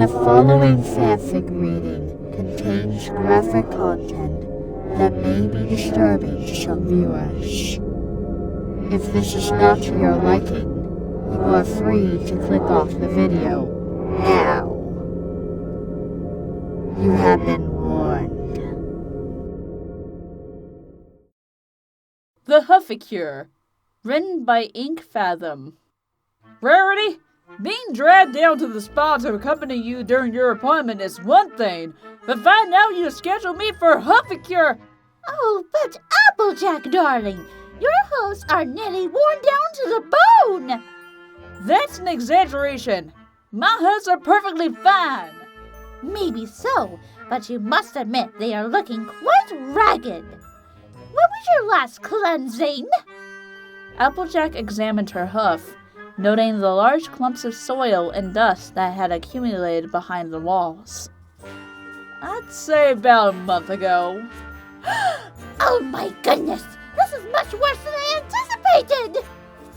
The following fanfic reading contains graphic content that may be disturbing to some viewers. If this is not to your liking, you are free to click off the video now. You have been warned. The Hooficure, written by InkFathom. Rarity, being dragged down to the spa to accompany you during your appointment is one thing, but find out you scheduled me for Hooficure. Oh, but Applejack, darling, your hooves are nearly worn down to the bone. That's an exaggeration. My hooves are perfectly fine. Maybe so, but you must admit they are looking quite ragged. What was your last cleansing? Applejack examined her hoof, noting the large clumps of soil and dust that had accumulated behind the walls. I'd say about a month ago. Oh my goodness! This is much worse than I anticipated!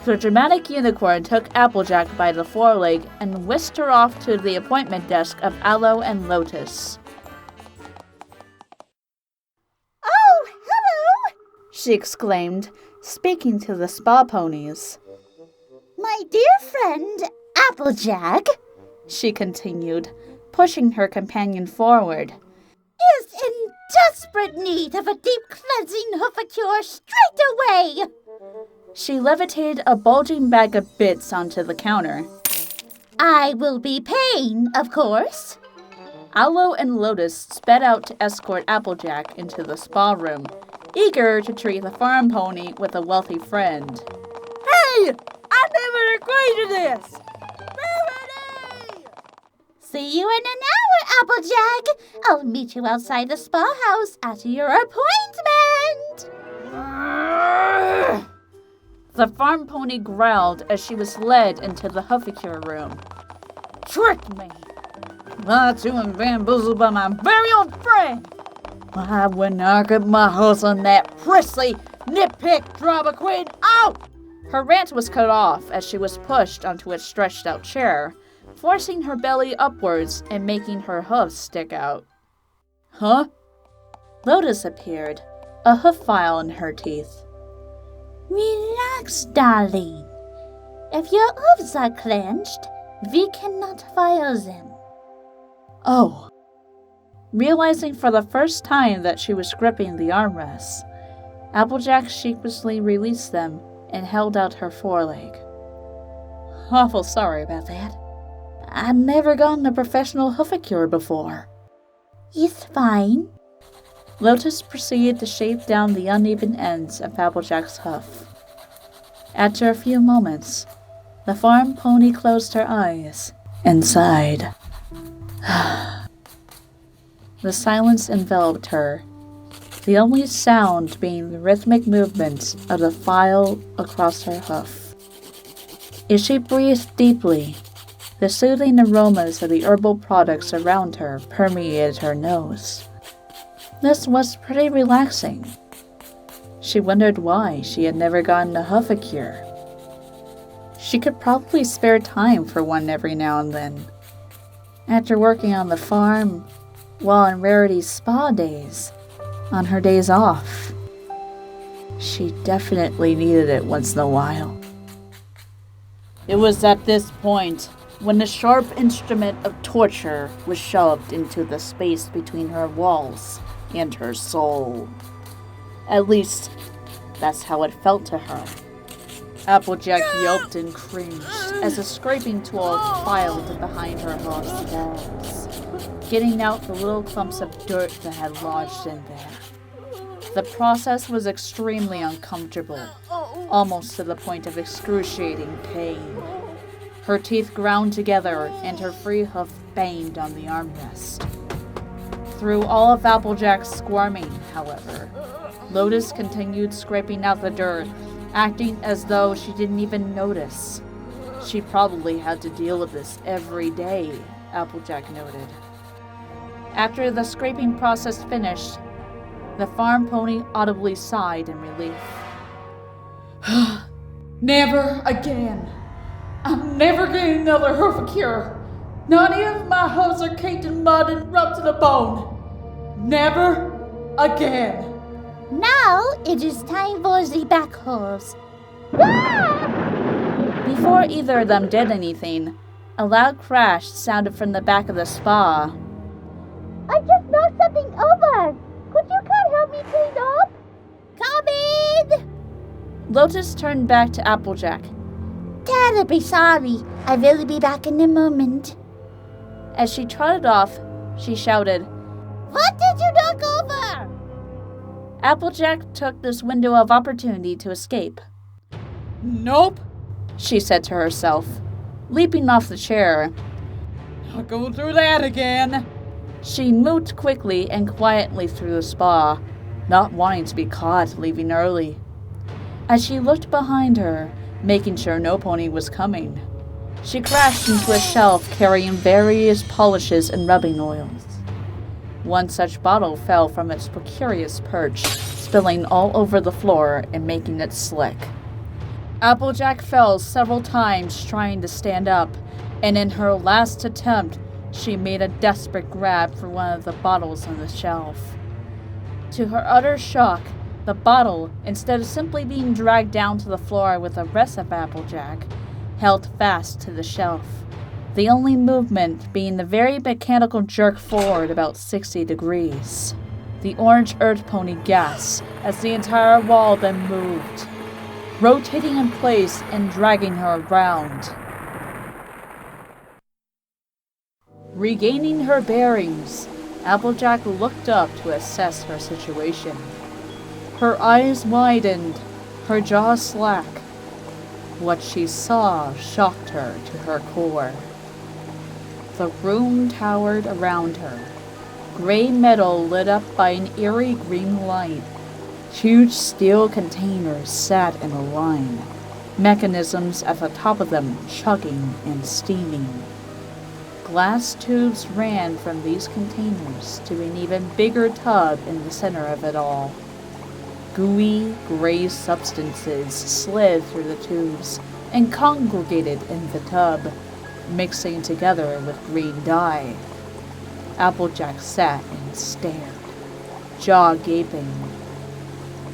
The dramatic unicorn took Applejack by the foreleg and whisked her off to the appointment desk of Aloe and Lotus. Oh, hello! She exclaimed, speaking to the spa ponies. My dear friend, Applejack, she continued, pushing her companion forward, is in desperate need of a deep cleansing Hooficure straight away. She levitated a bulging bag of bits onto the counter. I will be paying, of course. Aloe and Lotus sped out to escort Applejack into the spa room, eager to treat the farm pony with a wealthy friend. Hey! I never agreed to this! Rarity! See you in an hour, Applejack. I'll meet you outside the spa house at your appointment. The farm pony growled as she was led into the Hooficure room. Tricked me! Lied to and bamboozled by my very own friend! Why wouldn't I get my hooves on that prissy, nitpick drama queen? Oh! Her rant was cut off as she was pushed onto a stretched-out chair, forcing her belly upwards and making her hooves stick out. Huh? Lotus appeared, a hoof file in her teeth. Relax, darling. If your hooves are clenched, we cannot file them. Oh. Realizing for the first time that she was gripping the armrests, Applejack sheepishly released them and held out her foreleg. Awful sorry about that. I'd never gotten a professional Hooficure before. It's fine. Lotus proceeded to shape down the uneven ends of Applejack's hoof. After a few moments, the farm pony closed her eyes and sighed. The silence enveloped her, the only sound being the rhythmic movement of the file across her hoof. As she breathed deeply, the soothing aromas of the herbal products around her permeated her nose. This was pretty relaxing. She wondered why she had never gotten a Hooficure. She could probably spare time for one every now and then. After working on the farm, while in Rarity's spa days, on her days off. She definitely needed it once in a while. It was at this point when the sharp instrument of torture was shoved into the space between her walls and her soul. At least, that's how it felt to her. Applejack yelped and cringed as a scraping tool filed behind her hoof's walls, getting out the little clumps of dirt that had lodged in there. The process was extremely uncomfortable, almost to the point of excruciating pain. Her teeth ground together and her free hoof banged on the armrest. Through all of Applejack's squirming, however, Lotus continued scraping out the dirt, acting as though she didn't even notice. She probably had to deal with this every day, Applejack noted. After the scraping process finished, the farm pony audibly sighed in relief. Never again. I'm never getting another Hooficure. Not even my hooves are caked in mud and rubbed to the bone. Never again. Now it is time for the back hooves. Before either of them did anything, a loud crash sounded from the back of the spa. I just knocked something over. Could you come help me clean up? Coming! Lotus turned back to Applejack. Terribly sorry. I will be back in a moment. As she trotted off, she shouted, What did you knock over? Applejack took this window of opportunity to escape. Nope, she said to herself, leaping off the chair. I'll go through that again. She moved quickly and quietly through the spa, not wanting to be caught leaving early. As she looked behind her, making sure no pony was coming, she crashed into a shelf carrying various polishes and rubbing oils. One such bottle fell from its precarious perch, spilling all over the floor and making it slick. Applejack fell several times trying to stand up, and in her last attempt, she made a desperate grab for one of the bottles on the shelf. To her utter shock, the bottle, instead of simply being dragged down to the floor with the rest of Applejack, held fast to the shelf, the only movement being the very mechanical jerk forward about 60 degrees. The orange earth pony gasped as the entire wall then moved, rotating in place and dragging her around. Regaining her bearings, Applejack looked up to assess her situation. Her eyes widened, her jaw slack. What she saw shocked her to her core. The room towered around her, gray metal lit up by an eerie green light. Huge steel containers sat in a line, mechanisms at the top of them chugging and steaming. Glass tubes ran from these containers to an even bigger tub in the center of it all. Gooey, gray substances slid through the tubes and congregated in the tub, mixing together with green dye. Applejack sat and stared, jaw gaping.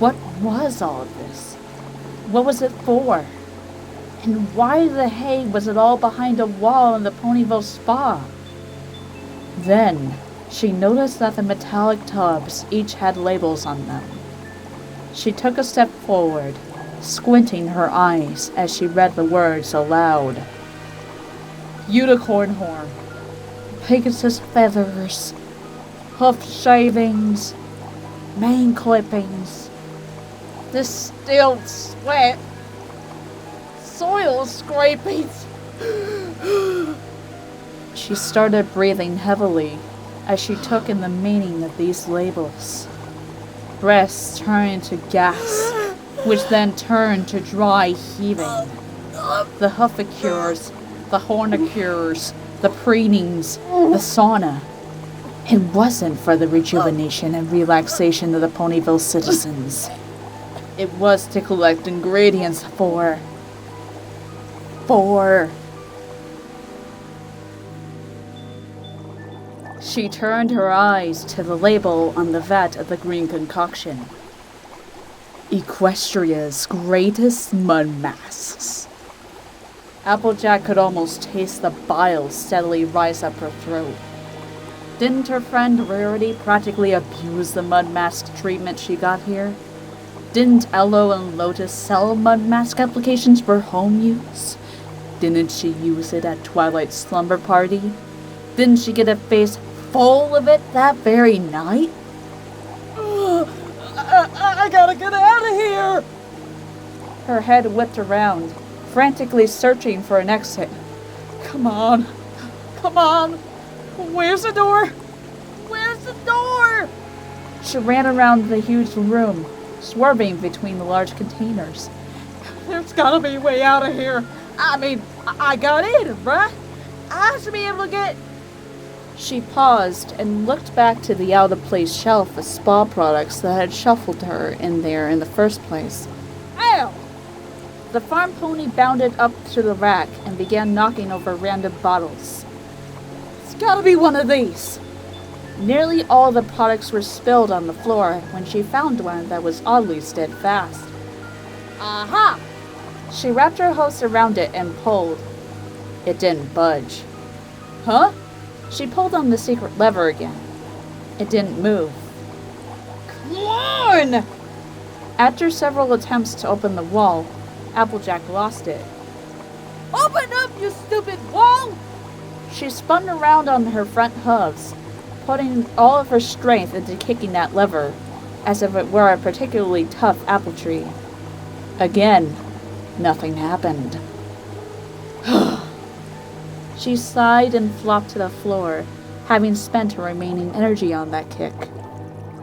What was all of this? What was it for? And why the hay was it all behind a wall in the Ponyville Spa? Then she noticed that the metallic tubs each had labels on them. She took a step forward, squinting her eyes as she read the words aloud. Unicorn horn, Pegasus feathers, hoof shavings, mane clippings, distilled sweat, soil scrapings. She started breathing heavily as she took in the meaning of these labels. Breasts turned to gas, which then turned to dry heaving. The Hooficures, the Hornicures, the preenings, the sauna. It wasn't for the rejuvenation and relaxation of the Ponyville citizens. It was to collect ingredients for... She turned her eyes to the label on the vat of the green concoction. Equestria's greatest mud masks. Applejack could almost taste the bile steadily rise up her throat. Didn't her friend Rarity practically abuse the mud mask treatment she got here? Didn't Aloe and Lotus sell mud mask applications for home use? Didn't she use it at Twilight's slumber party? Didn't she get a face full of it that very night? I gotta get out of here! Her head whipped around, frantically searching for an exit. Come on. Where's the door? She ran around the huge room, swerving between the large containers. There's gotta be a way out of here. I got in, right? I should be able to get... She paused and looked back to the out-of-place shelf of spa products that had shuffled her in there in the first place. Ow! The farm pony bounded up to the rack and began knocking over random bottles. gotta be one of these. Nearly all the products were spilled on the floor when she found one that was oddly steadfast. Aha! She wrapped her hose around it and pulled. It didn't budge. Huh? She pulled on the secret lever again. It didn't move. Come on! After several attempts to open the wall, Applejack lost it. Open up, you stupid wall! She spun around on her front hooves, putting all of her strength into kicking that lever, as if it were a particularly tough apple tree. Again, nothing happened. She sighed and flopped to the floor, having spent her remaining energy on that kick.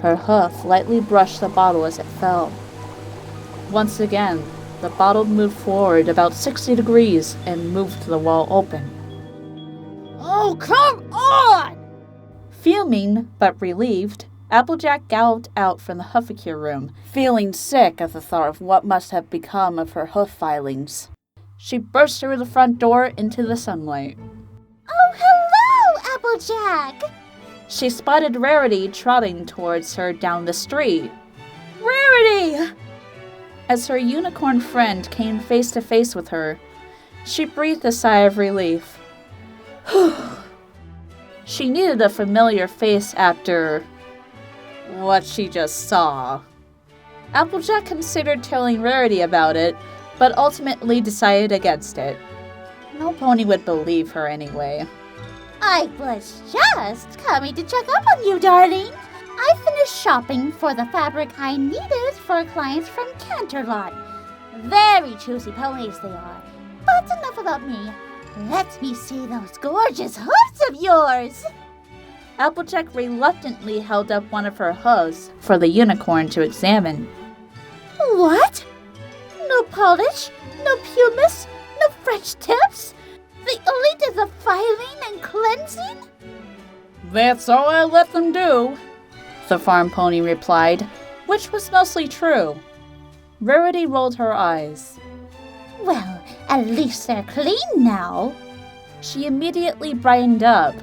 Her hoof lightly brushed the bottle as it fell. Once again, the bottle moved forward about 60 degrees and moved the wall open. Oh, come on! Fuming, but relieved, Applejack galloped out from the Hooficure room, feeling sick at the thought of what must have become of her hoof filings. She burst through the front door into the sunlight. Oh, hello, Applejack! She spotted Rarity trotting towards her down the street. Rarity! As her unicorn friend came face to face with her, she breathed a sigh of relief. She needed a familiar face after what she just saw. Applejack considered telling Rarity about it, but ultimately decided against it. No pony would believe her anyway. I was just coming to check up on you, darling. I finished shopping for the fabric I needed for clients from Canterlot. Very choosy ponies they are. But enough about me. Let me see those gorgeous hooves of yours. Applejack reluctantly held up one of her hooves for the unicorn to examine. What? No polish, no pumice, no French tips? They only did the filing and cleansing? That's all I let them do, the farm pony replied, which was mostly true. Rarity rolled her eyes. Well, at least they're clean now. She immediately brightened up.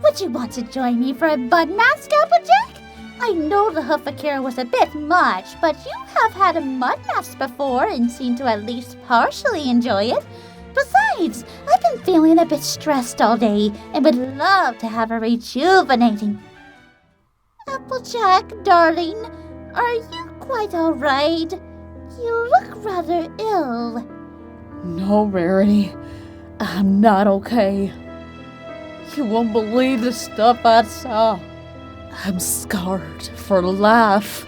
Would you want to join me for a bud mask, Applejack? I know the Huffaker was a bit much, but you have had a mud mask before and seem to at least partially enjoy it. Besides, I've been feeling a bit stressed all day and would love to have a rejuvenating. Applejack, darling, are you quite all right? You look rather ill. No, Rarity. I'm not okay. You won't believe the stuff I saw. I'm scarred for life.